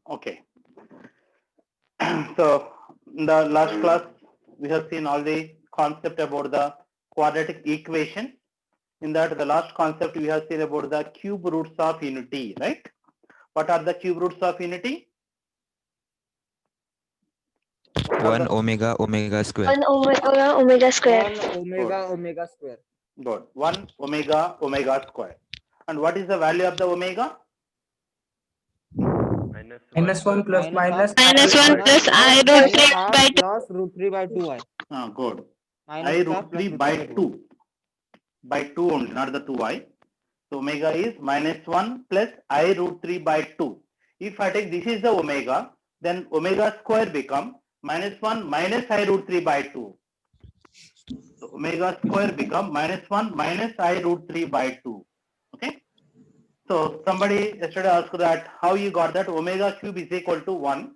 Okay. So in the last class, we have seen all the concept about the quadratic equation. In that, the last concept we have seen about the cube roots of unity, right? What are the cube roots of unity? 1 omega omega square. 1 omega square. 1 omega omega square. Good. 1 omega omega square. And what is the value of the omega? minus 1 plus minus Minus 1 plus I root 3 half by 2. plus root 3 by 2i. Good. Minus I half root plus 3 root by 3 by 2. By 2 only, not the 2i. So omega is minus 1 plus I root 3 by 2. If I take this is the omega, then omega square become minus 1 minus I root 3 by 2. So omega square become minus 1 minus I root 3 by 2. Okay. So somebody yesterday asked that how you got that omega cube is equal to 1.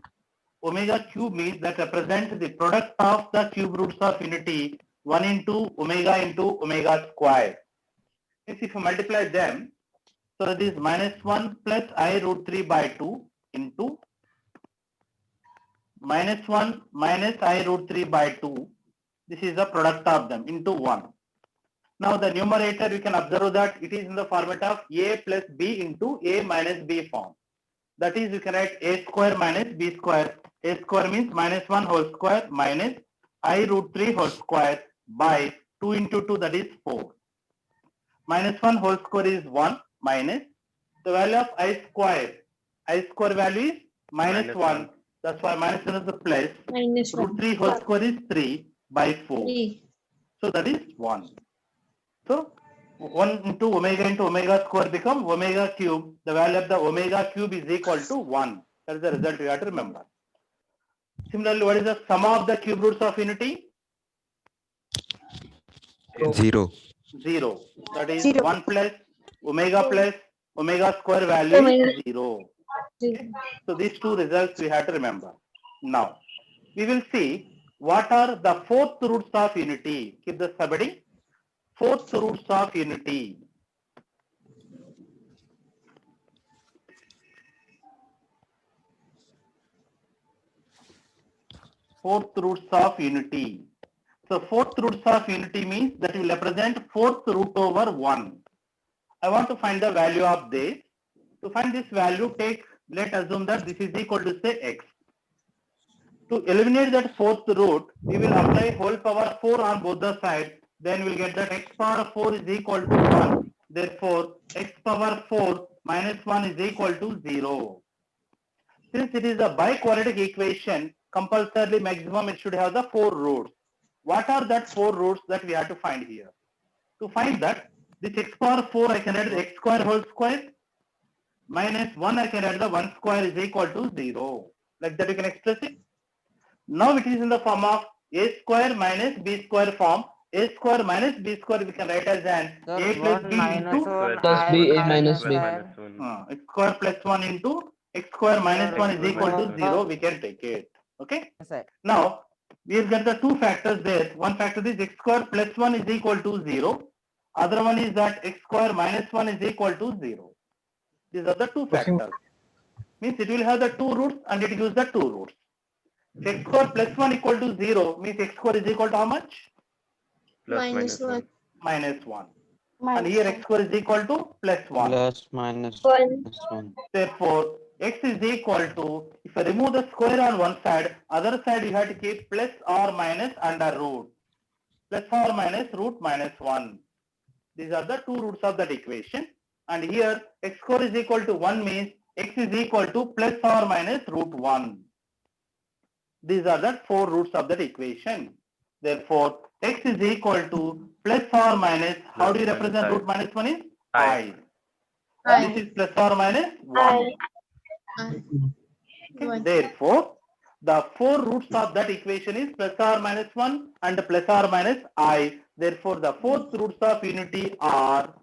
Omega cube means that represents the product of the cube roots of unity 1 into omega square. If you multiply them, so that is minus 1 plus I root 3 by 2 into minus 1 minus I root 3 by 2. This is the product of them into 1. Now the numerator you can observe that it is in the format of a plus b into a minus b form. That is you can write a square minus b square. A square means minus 1 whole square minus I root 3 whole square by 2 into 2, that is 4. Minus 1 whole square is 1 minus the value of I square value is minus 1. That's why minus 1 is the plus. Minus Root 1. 3 whole square is 3 by 4. 3. So that is 1. So 1 into omega square become omega cube. The value of the omega cube is equal to 1. That is the result you have to remember. Similarly, what is the sum of the cube roots of unity? 0. 0. That is 0. 1 plus omega square value Omega. is 0. Okay. So these two results we have to remember. Now, we will see what are the fourth roots of unity. Keep the subheading. Fourth roots of unity. Fourth roots of unity. So fourth roots of unity means that will represent fourth root over 1. I want to find the value of this. To find this value, let's assume that this is equal to say x. To eliminate that fourth root, we will apply whole power 4 on both the sides. Then we'll get that x power 4 is equal to 1. Therefore, x power 4 minus 1 is equal to 0. Since it is a biquadratic equation, compulsorily maximum it should have the 4 roots. What are that 4 roots that we have to find here? To find that, this x power 4 I can add the x square whole square minus 1 I can add the 1 square is equal to 0. Like that you can express it. Now it is in the form of a square minus b square form. A square minus b square we can write as an Sir, a plus 1 b minus into 1 plus I b, a minus minus b. x square plus 1 into x square minus Sir, 1 is equal to sir. 0. We can take it. Okay. Sir. Now we will get the two factors there. One factor is x square plus 1 is equal to 0. Other one is that x square minus 1 is equal to 0. These are the two factors. Means it will have the two roots and it gives the two roots. X square plus 1 equal to 0 means x square is equal to how much? Minus 1. Minus 1. And here x square is equal to plus 1. Plus minus 1. 1. Therefore, x is equal to, if I remove the square on one side, other side you have to keep plus or minus under root. Plus or minus root minus 1. These are the two roots of that equation. And here x square is equal to 1 means x is equal to plus or minus root 1. These are the four roots of that equation. Therefore, x is equal to plus or minus, how do you represent root minus 1 is? I. This is plus or minus 1. Okay. Therefore, the four roots of that equation is plus or minus 1 and plus or minus I. Therefore, the fourth roots of unity are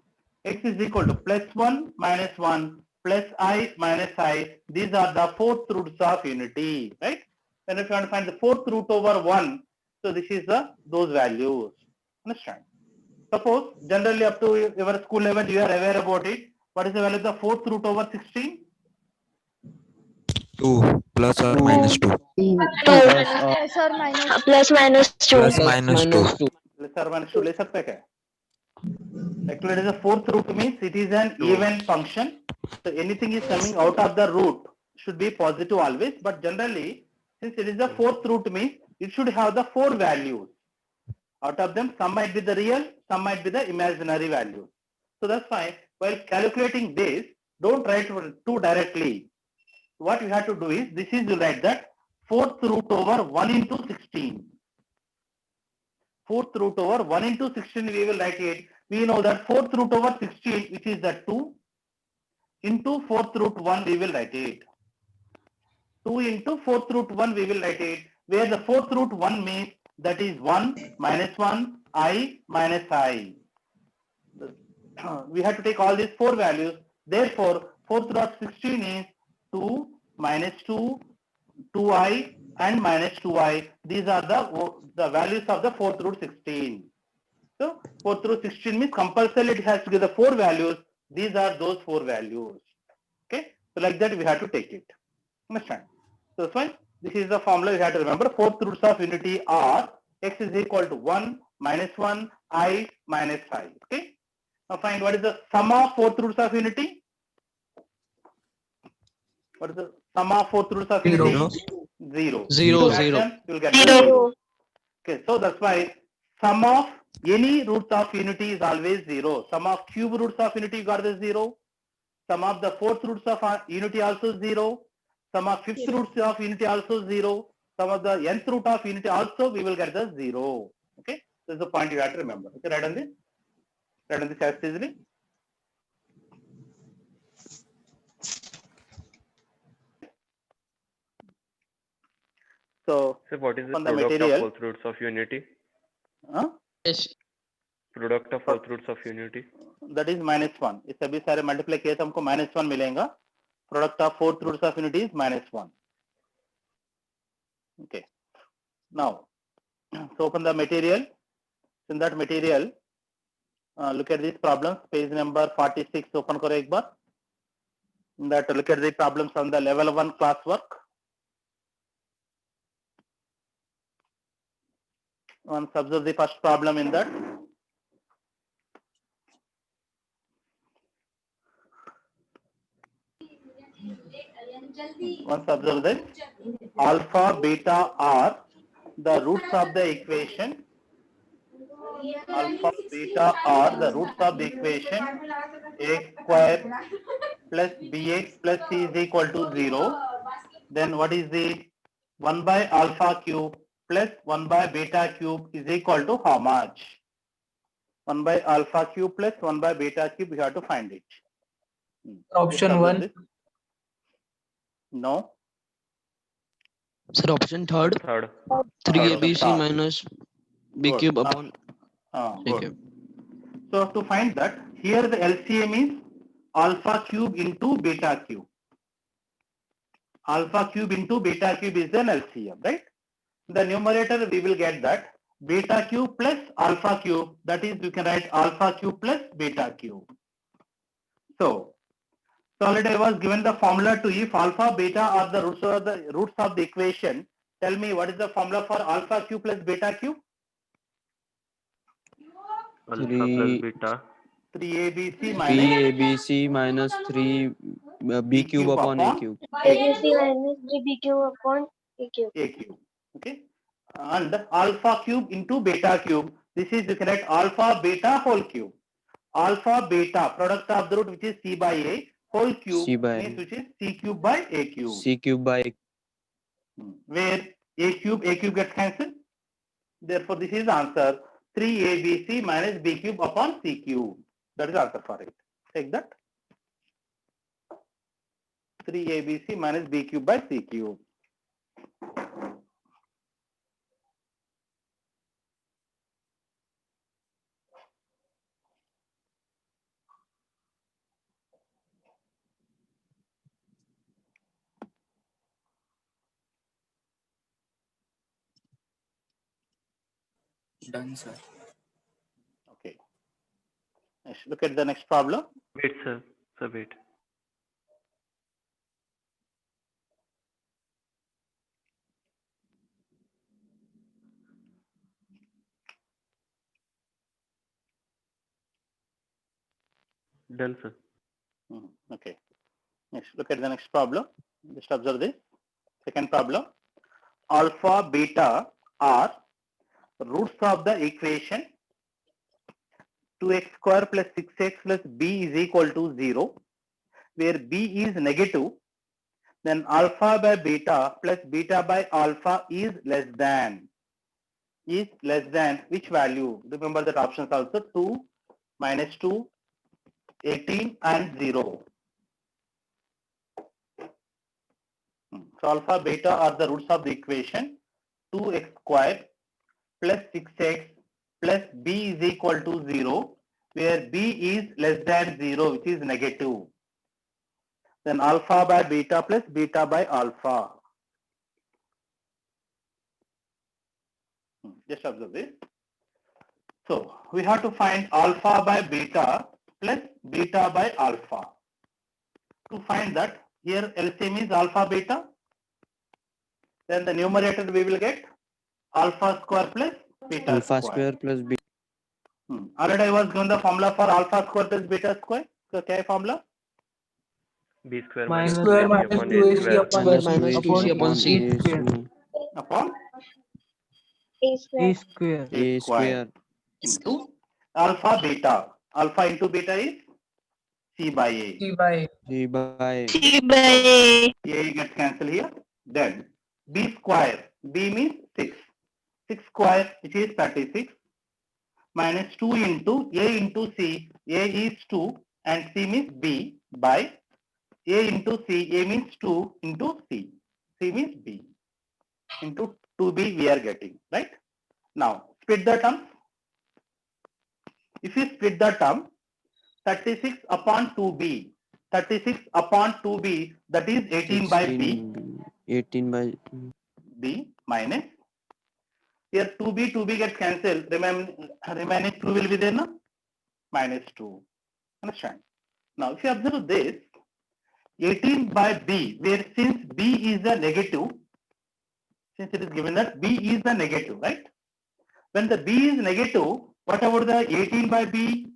x is equal to plus 1 minus 1 plus I minus I. These are the fourth roots of unity, right? And if you want to find the fourth root over 1, so this is those values. Understand? Suppose generally up to your school level you are aware about it. What is the value of the fourth root over 16? 2 plus or minus 2. 2 plus or plus minus 2. Plus minus 2. minus 2. Plus or minus 2 ले सकते हैं क्या? Actually, it is a fourth root means it is an even function. So anything is coming out of the root should be positive always. But generally, since it is the fourth root means it should have the 4 values. Out of them, some might be the real, some might be the imaginary values. So that's why while calculating this, don't write 2 directly. What you have to do is, this is you write that fourth root over 1 into 16. Fourth root over 1 into 16 we will write it. We know that fourth root over 16, which is the 2, into fourth root 1 we will write it. 2 into fourth root 1 we will write it, where the fourth root 1 means that is 1 minus 1 I minus I. We have to take all these 4 values. Therefore, fourth root of 16 is 2 minus 2, 2I and minus 2I. These are the values of the fourth root 16. So fourth root 16 means compulsorily it has to give the 4 values. These are those 4 values. Okay. So like that we have to take it. Understand? So that's why this is the formula you have to remember. Fourth roots of unity are x is equal to 1 minus 1 I minus I. Okay. Now find what is the sum of fourth roots of unity. What is the sum of fourth roots of unity? 0. 0. You will get 0. 0. Okay. So that's why sum of any roots of unity is always 0. Sum of cube roots of unity you got the 0. Sum of the fourth roots of unity also 0. Sum of fifth roots of unity also 0. Sum of the nth root of unity also we will get the 0. Okay. This is the point you have to remember. Okay. Write on this. Write on this as easily. So what is the on the product material, of fourth roots of unity? Product of fourth roots of unity. That is minus 1. इस सभी सारे multiply किए तो हमको minus 1 मिलेगा. Product of fourth roots of unity is minus 1. Okay. Now, so open the material. In that material, look at these problems. Page number 46. Open करो एक बार. That look at the problems on the level 1 classwork. Once observe the first problem in that. Once observe this, alpha, beta are the roots of the equation. Alpha, beta are the roots of the equation. A square plus bx plus c is equal to 0. Then what is the 1 by alpha cube plus 1 by beta cube is equal to how much? 1 by alpha cube plus 1 by beta cube, we have to find it. Option 1. No. Sir, option third. Third. 3abc minus b cube upon a good. cube. So to find that, here the LCM is alpha cube into beta cube. Alpha cube into beta cube is an LCM, right? The numerator we will get that beta cube plus alpha cube, that is you can write alpha cube plus beta cube. So already I was given the formula to if alpha beta are the roots of the equation. Tell me what is the formula for alpha cube plus beta cube? Alpha plus beta. 3abc minus 3b cube upon a cube. ABC minus 3b cube upon a cube. A cube. Okay. And alpha cube into beta cube. This is you can write alpha beta whole cube. Alpha beta product of the root which is c by a whole cube means which is c cube by a cube. C cube by a. Where a cube gets cancelled. Therefore this is the answer 3abc minus b cube upon c cube. That is the answer for it. Take that. 3abc minus b cube by c cube. Done, sir. Okay. Let's look at the next problem. Wait, sir. Sir, wait. Done, sir. Okay. Next, look at the next problem. Just observe this. Second problem. Alpha, beta are roots of the equation 2x square plus 6x plus b is equal to 0, where b is negative. Then alpha by beta plus beta by alpha is less than which value? Remember that options also 2, -2, 18 and 0. So alpha, beta are the roots of the equation 2x square plus 6x plus b is equal to 0, where b is less than 0, which is negative. Then alpha by beta plus beta by alpha. Just observe this. So we have to find alpha by beta plus beta by alpha. To find that, here LCM is alpha beta. Then the numerator we will get alpha square plus beta Alpha square. square plus beta. Already I was given the formula for alpha square plus beta square. So क्या है formula? B square Minus minus square 2AC minus upon 2AC A square. upon Square C minus upon 2C upon C. A square. Upon A square. A square. A square. into alpha beta. Alpha into beta is C by A. C by C by A gets cancelled here. Then B square. B means 6. 6 square, which is 36. Minus 2 into A into C. A is 2 and C means B by A into C. A means 2 into C. C means B. Into 2B we are getting. Right? Now, split the terms. If you split the term, 36 upon 2B. 36 upon 2B, that is 18 by B. 18 by B minus. Here 2B gets cancelled. Remaining 2 will be there, no? Minus 2. Understand? Now, if you observe this, 18 by B, where since B is a negative, since it is given that B is a negative, right? When the B is negative, what about the 18 by B?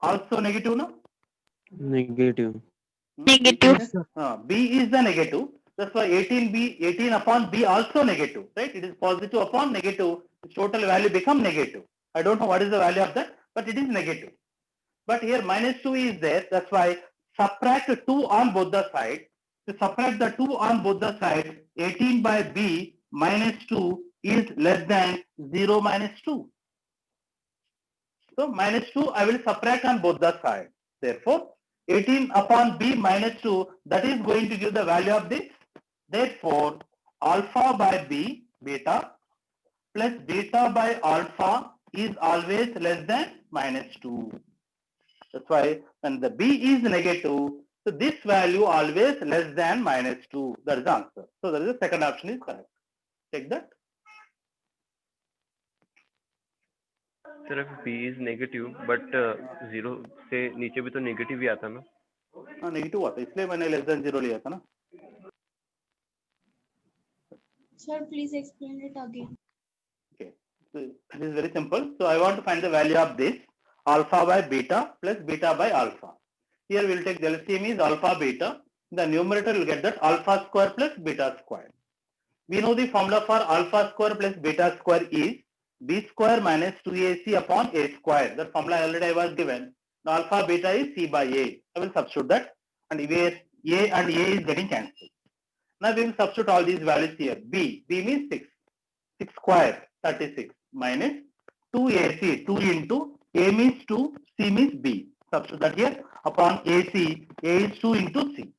Also negative, no? negative. Yes, sir. B is the negative. That's why 18 upon B also negative, right? It is positive upon negative. The total value become negative. I don't know what is the value of that, but it is negative. But here minus 2 is there. That's why subtract 2 on both the sides. To subtract the 2 on both the sides, 18 by B minus 2 is less than 0 minus 2. So minus 2 I will subtract on both the sides. Therefore, 18 upon B minus 2, that is going to give the value of this. Therefore, alpha by B, beta, plus beta by alpha is always less than minus 2. That's why when the B is negative, so this value always less than minus 2. That is the answer. So that is the second option is correct. Take that. Sir, if B is negative, but 0 से नीचे भी तो negative ही आता ना? हाँ negative आता है इसलिए मैंने less than 0 लिया था ना. Sir, please explain it again. Okay, so this is very simple. So I want to find the value of this alpha by beta plus beta by alpha. Here we will take the LCM is alpha beta. The numerator will get that alpha square plus beta square. We know the formula for alpha square plus beta square is B square minus 2AC upon A square. That formula already I was given. Now alpha beta is C by A. I will substitute that, and where A and A is getting cancelled. Now we will substitute all these values here. B means 6. 6 square 36 minus 2AC, 2 into A means 2, C means B. Substitute that here upon AC, A is 2 into C.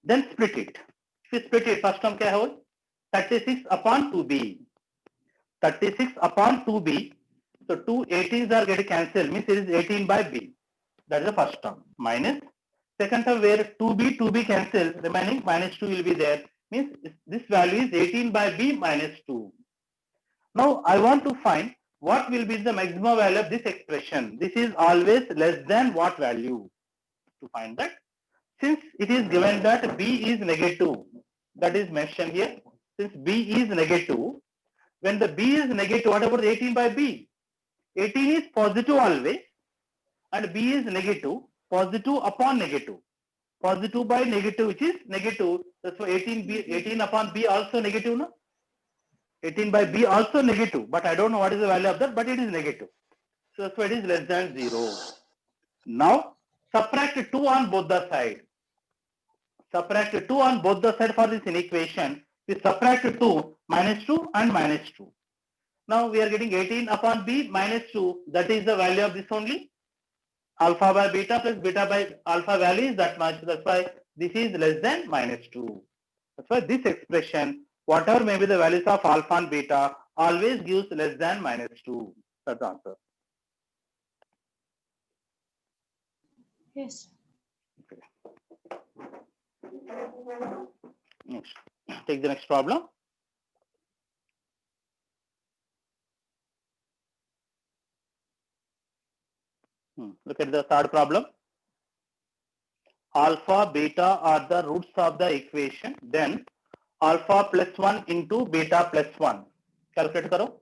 Then split it. If you split it, first term क्या है 36 upon 2B. 36 upon 2B. So 2 18s are getting cancelled, means it is 18 by B. That is the first term. Minus second term where 2B cancels, remaining minus 2 will be there. Means this value is 18 by B minus 2. Now I want to find what will be the maximum value of this expression. This is always less than what value? To find that, since it is given that B is negative, that is mentioned here. Since B is negative, when the B is negative, what about 18 by B? 18 is positive always. and b is negative, positive upon negative. Positive by negative, which is negative. That's why 18 upon b also negative, no? 18 by b also negative, but I don't know what is the value of that, but it is negative. So that's why it is less than 0. Now subtract 2 on both the side. Subtract 2 on both the side for this inequation. We subtract 2, minus 2 and minus 2. Now we are getting 18 upon b minus 2. That is the value of this only. Alpha by beta plus beta by alpha value is that much. That's why this is less than minus 2. That's why this expression, whatever may be the values of alpha and beta, always gives less than minus 2. That's the answer. Yes. Next. Take the next problem. Look at the third problem. Alpha, beta are the roots of the equation. Then alpha plus 1 into beta plus 1. Calculate karo.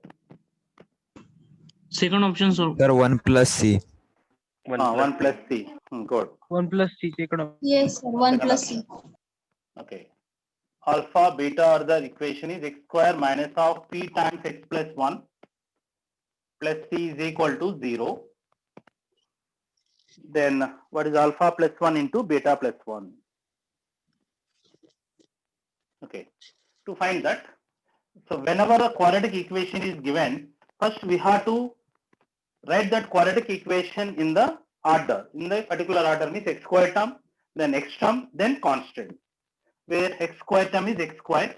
Second option, sir. Sir, 1 plus C. 1 plus c. Good. 1 plus C second option. Yes, sir. 1 plus C. Okay. Alpha, beta or the equation is x square minus of p times x plus 1 plus c is equal to 0. Then what is alpha plus 1 into beta plus 1? Okay. To find that, so whenever a quadratic equation is given, first we have to write that quadratic equation in the order. In the particular order means x square term, then x term, then constant. Where x square term is x square.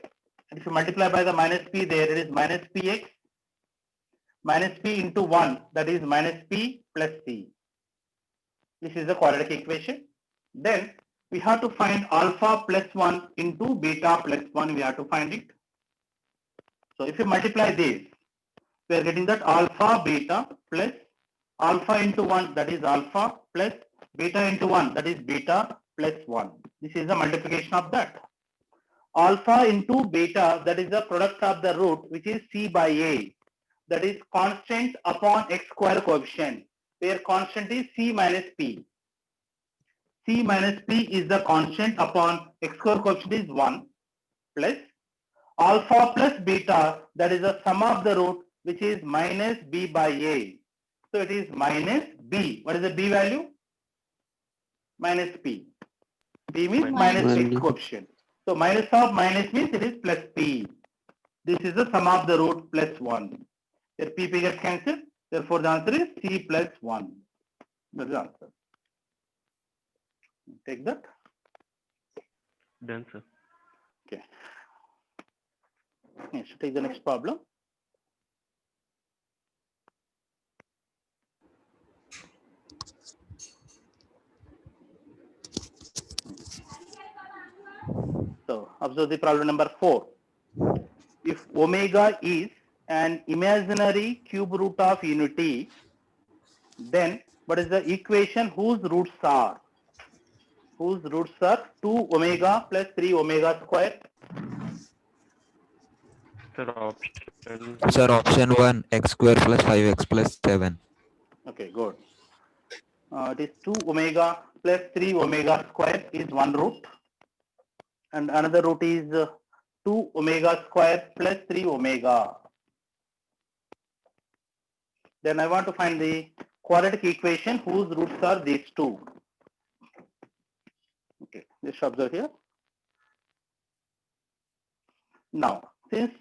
And if you multiply by the minus p, there it is minus px. Minus p into 1, that is minus p plus c. This is the quadratic equation. Then we have to find alpha plus 1 into beta plus 1. We have to find it. So if you multiply this, we are getting that alpha beta plus alpha into 1, that is alpha, plus beta into 1, that is beta plus 1. This is the multiplication of that. Alpha into beta, that is the product of the root, which is c by a. That is constant upon x square coefficient, where constant is c minus p. C minus p is the constant upon x square coefficient is 1, plus alpha plus beta, that is the sum of the root, which is minus b by a. So it is minus b. What is the b value? Minus p. B means minus x coefficient. So minus of minus means it is plus p. This is the sum of the root plus 1. Here p gets cancelled. Therefore the answer is c plus 1. That's the answer. Take that. Done, sir. Okay. Yes, take the next problem. So observe the problem number 4. If omega is an imaginary cube root of unity, then what is the equation whose roots are? Whose roots are 2 omega plus 3 omega square? Sir, option. Sir, option 1, x square plus 5x plus 7. Okay, good. It is 2 omega plus 3 omega square is one root, and another root is 2 omega square plus 3 omega. Then I want to find the quadratic equation whose roots are these two. Okay, just observe here. Now, since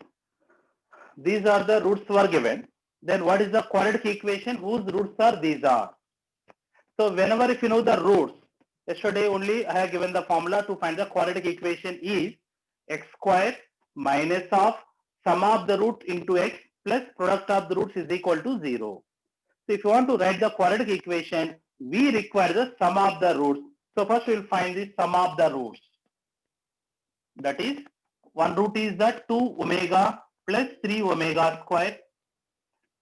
these are the roots were given, then what is the quadratic equation whose roots are these are? So whenever if you know the roots, yesterday only I have given the formula to find the quadratic equation is x square minus of sum of the root into x plus product of the roots is equal to 0. So if you want to write the quadratic equation, we require the sum of the roots. So first we will find the sum of the roots. That is, one root is the 2 omega plus 3 omega square,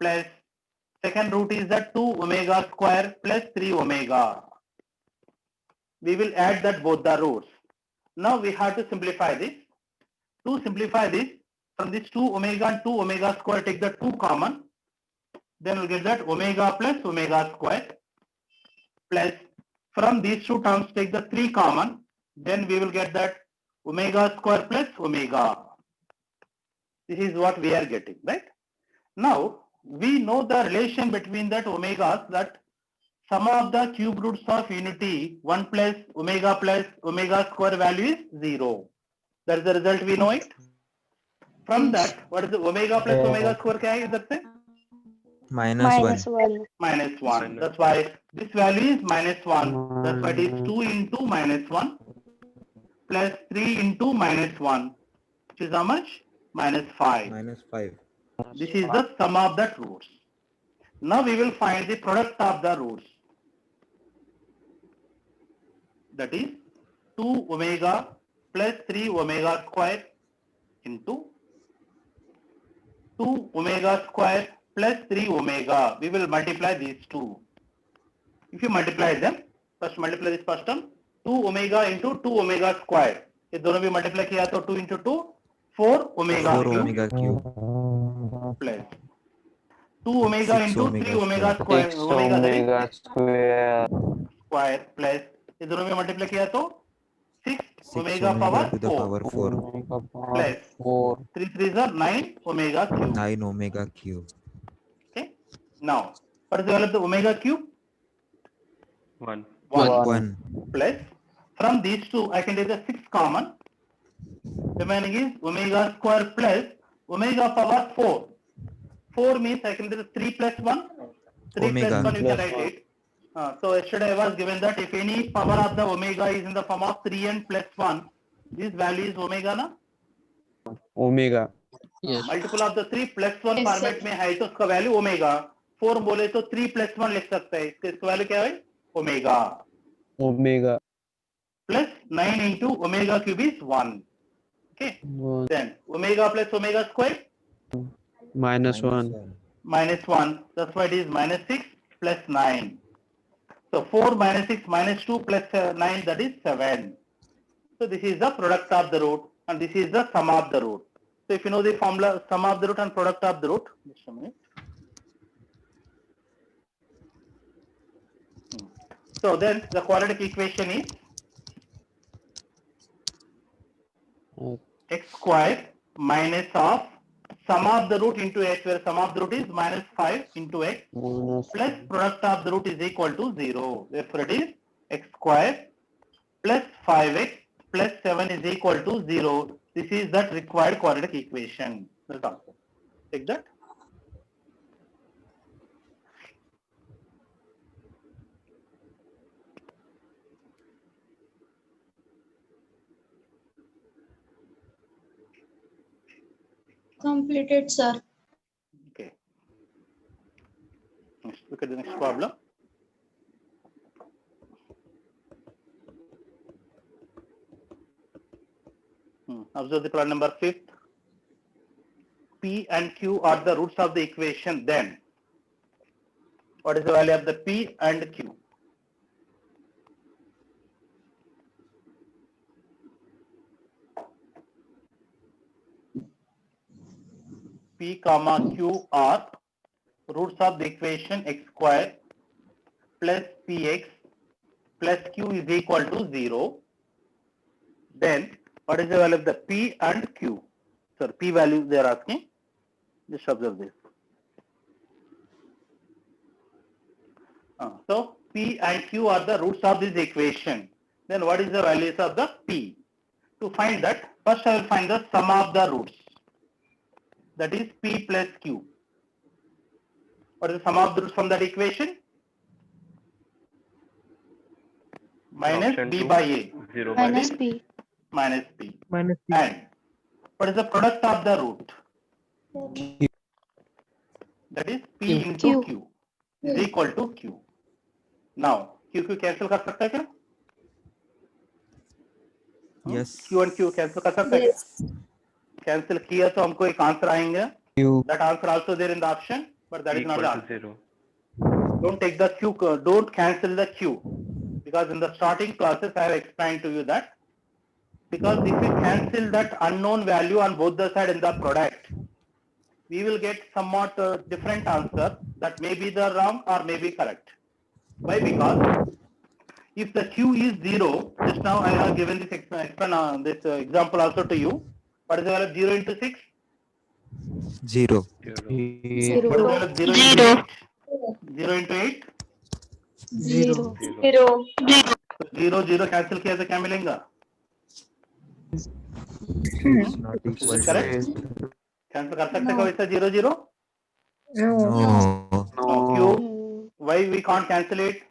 plus second root is the 2 omega square plus 3 omega. We will add that both the roots. Now we have to simplify this. To simplify this, from this 2 omega and 2 omega square, take the 2 common. Then we'll get that omega plus omega square. plus from these two terms take the 3 common, then we will get that omega square plus omega. This is what we are getting, right? Now we know the relation between that omegas, that sum of the cube roots of unity 1 plus omega square value is 0. That is the result, we know it. From that, what is the omega plus omega square? क्या है इधर से? minus 1. -1. Minus 1. That's why this value is minus 1. That's why it is 2 into minus 1 plus 3 into minus 1, which is how much? Minus 5. Minus 5. This is the sum of the roots. Now we will find the product of the roots. That is 2 omega plus 3 omega square into 2 omega square plus 3 omega. We will multiply these two. If you multiply them, first multiply this first term, 2 omega into 2 omega square. ये दोनों भी multiply किया तो 2 into 2, 4 omega 4 cube omega cube. plus 2 omega 6 into omega 3 omega square. Omega that is square plus ये दोनों में multiply किया तो 6 6 omega omega power to the 4 power 4. plus 3 3s are 9 omega cube. 9 omega cube. Okay. Now, what is the value of the omega cube? 1. 1. Plus from these two I can take the 6 common. Remaining is omega square plus omega power 4. 4 means I can take the 3 plus 1. 3 Omega. plus 1 you can write it. So yesterday I was given that if any power of the omega is in the form of 3n plus 1, this value is omega na? Omega. Multiple of the 3 plus 1 Yes, format sir. में है तो उसका value omega. 4 बोले तो 3 plus 1 लिख सकते हैं. इसका वैल्यू क्या है? Omega. Omega. Plus 9 into omega cube is 1. Okay. One. Then omega plus omega square Minus 1. minus 1. That's why it is minus 6 plus 9. So 4 minus 6 minus 2 plus 9, that is 7. So this is the product of the root and this is the sum of the root. So if you know the formula sum of the root and product of the root, just a minute. So then the quadratic equation is x square minus of sum of the root into x, where sum of the root is minus 5 into x Minus plus product of the root is equal to 0. Therefore it is x square plus 5x plus 7 is equal to 0. This is that required quadratic equation. That's all. Take that. Completed, sir. Okay. Let's look at the next problem. Observe the problem number 5. P and Q are the roots of the equation. Then, what is the value of the P and Q? P comma Q are roots of the equation x square plus px plus q is equal to 0. Then what is the value of the P and Q? Sir, P value they are asking. Just observe this. So P and Q are the roots of this equation. Then what is the values of the P? To find that, first I will find the sum of the roots. That is P plus Q. What is the sum of the roots from that equation? Minus Option B two. by A. 0 by Minus B. P. Minus P. Minus P. And what is the product of the root? That is P into Q is equal to Q. Now Q cancel कर सकता है क्या? Yes. Q and Q cancel कर सकता है क्या? Yes. Cancel किया तो हमको एक आंसर आएंगे. Q. That answer also there in the option, but that is not Equal the to answer. 0. Don't take the Q, don't cancel the Q, because in the starting classes I have explained to you that, because if we cancel that unknown value on both the side in the product, we will get somewhat different answer that may be the wrong or may be correct. Why? Because if the q is 0, just now I have given this example also to you. What is the value of 0 into 6? 0. What is the Zero. value of 0 into Zero. 8? 0 into 8? Zero. Zero. So 0 0 cancel किया तो क्या मिलेगा? It's not equal to. Correct? Cancel कर सकते हो वैसा 0 0? No. Q. Why we can't cancel it?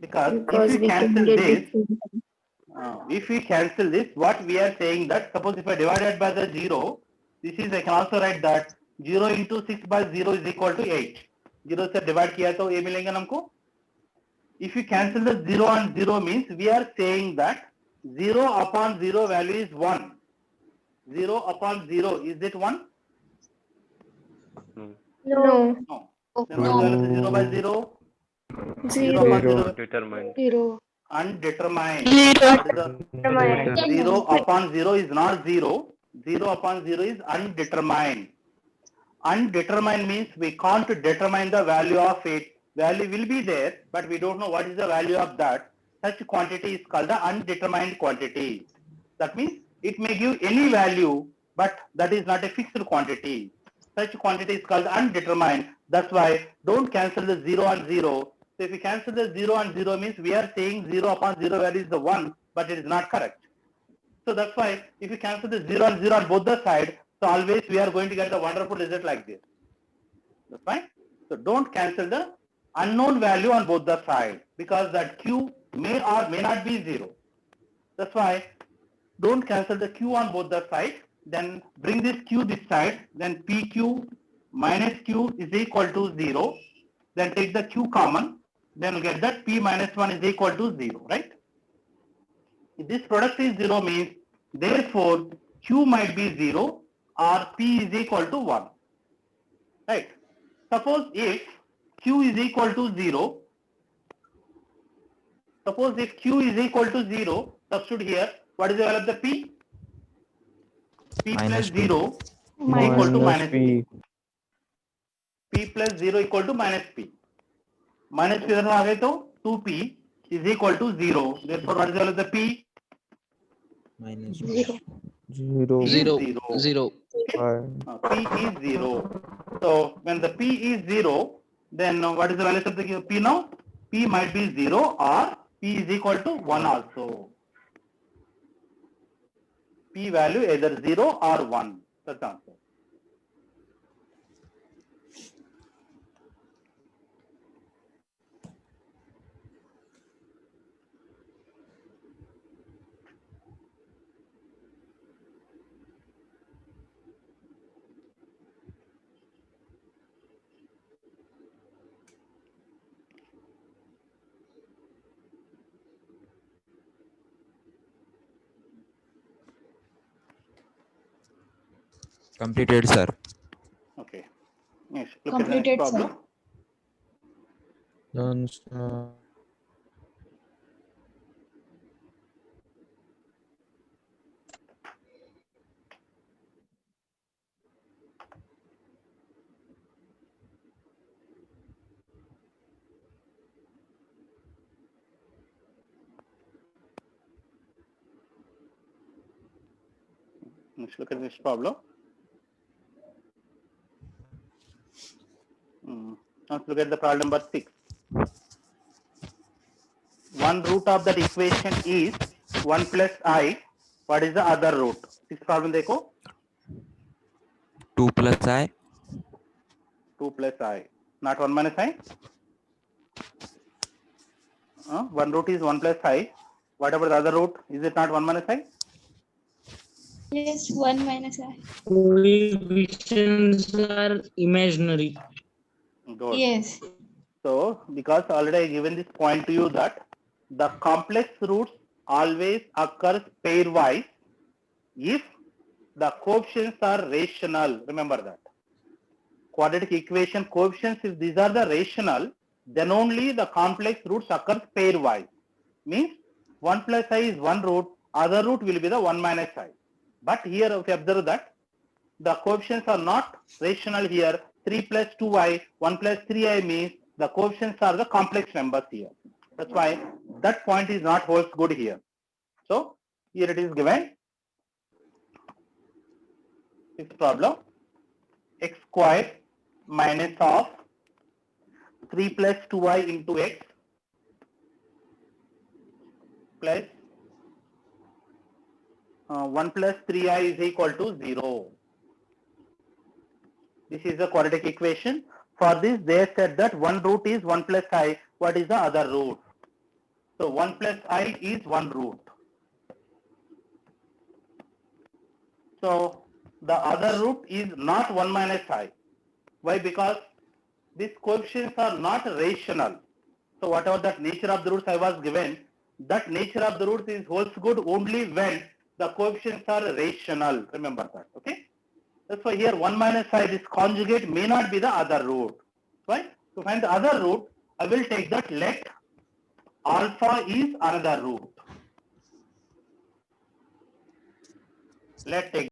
Because if we cancel this, what we are saying that suppose if I divide it by the 0, this is I can also write that 0 into 6 by 0 is equal to 8. 0 से divide किया तो ये मिलेगा हमको. If you cancel the 0 and 0 means we are saying that 0 upon 0 value is 1. 0 upon 0, is it 1? No. No. Then what is the value of 0 by 0? 0 upon 0. Determined. Zero. Undetermined. Zero. What is the 0 upon 0 is not 0. 0 upon 0 is undetermined. Undetermined means we can't determine the value of it. Value will be there, but we don't know what is the value of that. Such quantity is called the undetermined quantity. That means it may give any value, but that is not a fixed quantity. Such quantity is called undetermined. That's why don't cancel the 0 and 0. So if you cancel the 0 and 0 means we are saying 0 upon 0 value is the 1, but it is not correct. So that's why if you cancel the 0 and 0 on both the sides, so always we are going to get the wonderful result like this. That's fine. So don't cancel the unknown value on both the sides because that q may or may not be 0. That's why don't cancel the q on both the sides. Then bring this q this side. Then pq minus q is equal to 0. Then take the q common. Then you get that p minus 1 is equal to 0, right? If this product is 0 means therefore q might be 0 or p is equal to 1, right? Suppose if q is equal to 0, suppose if q is equal to 0, substitute here, what is the value of the p? P Minus plus p. 0 is equal to minus p. P plus 0 equal to minus p. Minus p इधर आ गए तो 2p is equal to 0. Therefore, what is the value of the p? Minus Zero. Zero. P is 0. P is 0. So when the p is 0, then what is the value of the p now? P might be 0 or p is equal to 1 also. P value either 0 or 1. That's the answer. Completed, sir. Okay. Next, look at the next Completed, problem. sir. Done, sir. Let's look at this problem. Let's look at the problem number 6. One root of that equation is 1 plus I. What is the other root? This problem देखो. 2 plus I. 2 plus I. Not 1 minus I. One root is 1 plus I. What about the other root? Is it not 1 minus I? Yes, 1 minus I. Coefficients are imaginary. Good. Yes. So, because already I given this point to you that the complex roots always occurs pairwise if the coefficients are rational. Remember that. Quadratic equation coefficients, if these are the rational, then only the complex roots occurs pairwise. Means 1 plus I is one root, other root will be the 1 minus I. But here if you observe that the coefficients are not rational here. 3 plus 2i, 1 plus 3i means the coefficients are the complex numbers here. That's why that point is not holds good here. So here it is given. This problem, x squared minus of 3 plus 2y into x plus 1 plus 3i is equal to 0. This is the quadratic equation. For this, they said that one root is 1 plus I. What is the other root? So 1 plus I is one root. So the other root is not 1 minus I. Why? Because these coefficients are not rational. So whatever that nature of the roots I was given, that nature of the roots is holds good only when the coefficients are rational. Remember that. Okay. That's why here 1 minus I, this conjugate may not be the other root. Right? To find the other root, I will take that let alpha is another root. Let take